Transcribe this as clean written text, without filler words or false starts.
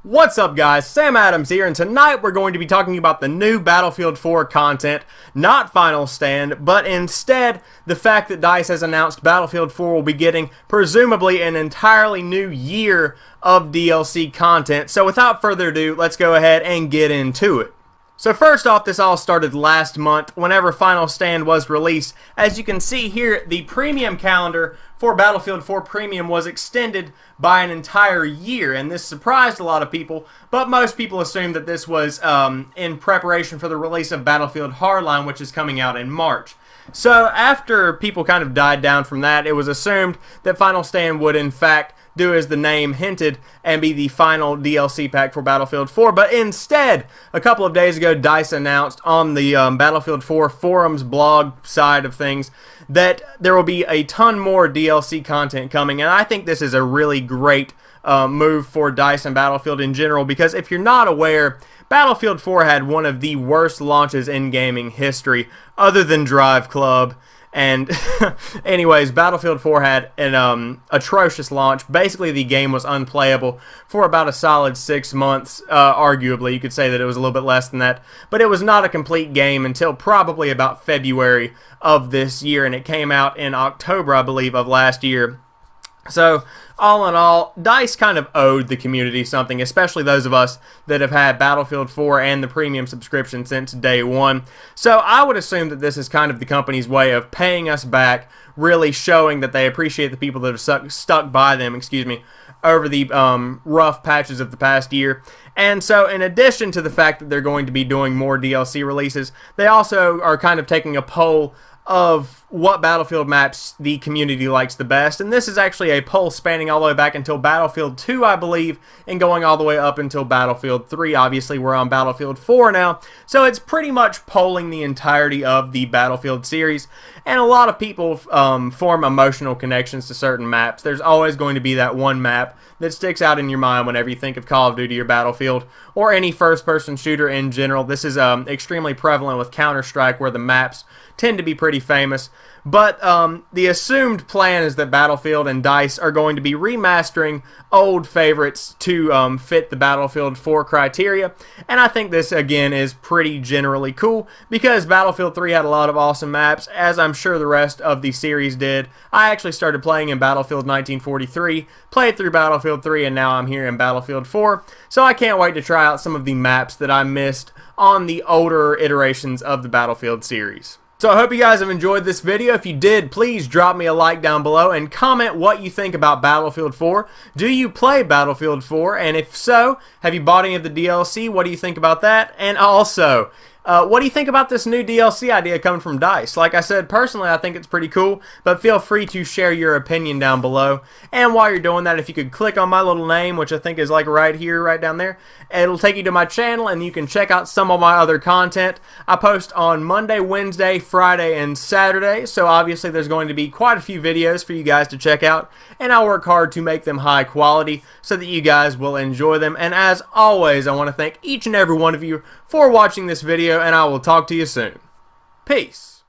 What's up guys, Sam Adams here, and tonight we're going to be talking about the new Battlefield 4 content, not Final Stand, but instead the fact that DICE has announced Battlefield 4 will be getting presumably an entirely new year of DLC content. So without further ado, let's go ahead and get into it. So first off, this all started last month whenever Final Stand was released. As you can see here, the premium calendar for Battlefield 4 Premium was extended by an entire year, and this surprised a lot of people, but most people assumed that this was in preparation for the release of Battlefield Hardline, which is coming out in March. So after people kind of died down from that, it was assumed that Final Stand would in fact do as the name hinted and be the final DLC pack for Battlefield 4, but instead, a couple of days ago, DICE announced on the Battlefield 4 forums blog side of things that there will be a ton more DLC content coming, and I think this is a really great move for DICE and Battlefield in general, because if you're not aware, Battlefield 4 had one of the worst launches in gaming history, other than Drive Club. And anyways, Battlefield 4 had an atrocious launch. Basically, the game was unplayable for about a solid 6 months. Arguably, you could say that it was a little bit less than that. But it was not a complete game until probably about February of this year. And it came out in October, I believe, of last year. So, all in all, DICE kind of owed the community something, especially those of us that have had Battlefield 4 and the premium subscription since day one. So I would assume that this is kind of the company's way of paying us back, really showing that they appreciate the people that have stuck by them, over the rough patches of the past year. And so in addition to the fact that they're going to be doing more DLC releases, they also are kind of taking a poll of what Battlefield maps the community likes the best, and this is actually a poll spanning all the way back until Battlefield 2, I believe, and going all the way up until Battlefield 3. Obviously, we're on Battlefield 4 now, so it's pretty much polling the entirety of the Battlefield series, and a lot of people form emotional connections to certain maps. There's always going to be that one map that sticks out in your mind whenever you think of Call of Duty or Battlefield, or any first-person shooter in general. This is extremely prevalent with Counter-Strike, where the maps tend to be pretty famous. But the assumed plan is that Battlefield and DICE are going to be remastering old favorites to fit the Battlefield 4 criteria, and I think this again is pretty generally cool, because Battlefield 3 had a lot of awesome maps, as I'm sure the rest of the series did. I actually started playing in Battlefield 1943, played through Battlefield 3, and now I'm here in Battlefield 4, so I can't wait to try out some of the maps that I missed on the older iterations of the Battlefield series. So I hope you guys have enjoyed this video. If you did, please drop me a like down below and comment what you think about Battlefield 4. Do you play Battlefield 4? And if so, have you bought any of the DLC? What do you think about that? And also, what do you think about this new DLC idea coming from DICE? Like I said, personally, I think it's pretty cool, but feel free to share your opinion down below. And while you're doing that, if you could click on my little name, which I think is like right here, right down there, it'll take you to my channel, and you can check out some of my other content. I post on Monday, Wednesday, Friday, and Saturday, so obviously there's going to be quite a few videos for you guys to check out, and I work hard to make them high quality so that you guys will enjoy them. And as always, I want to thank each and every one of you for watching this video, and I will talk to you soon. Peace.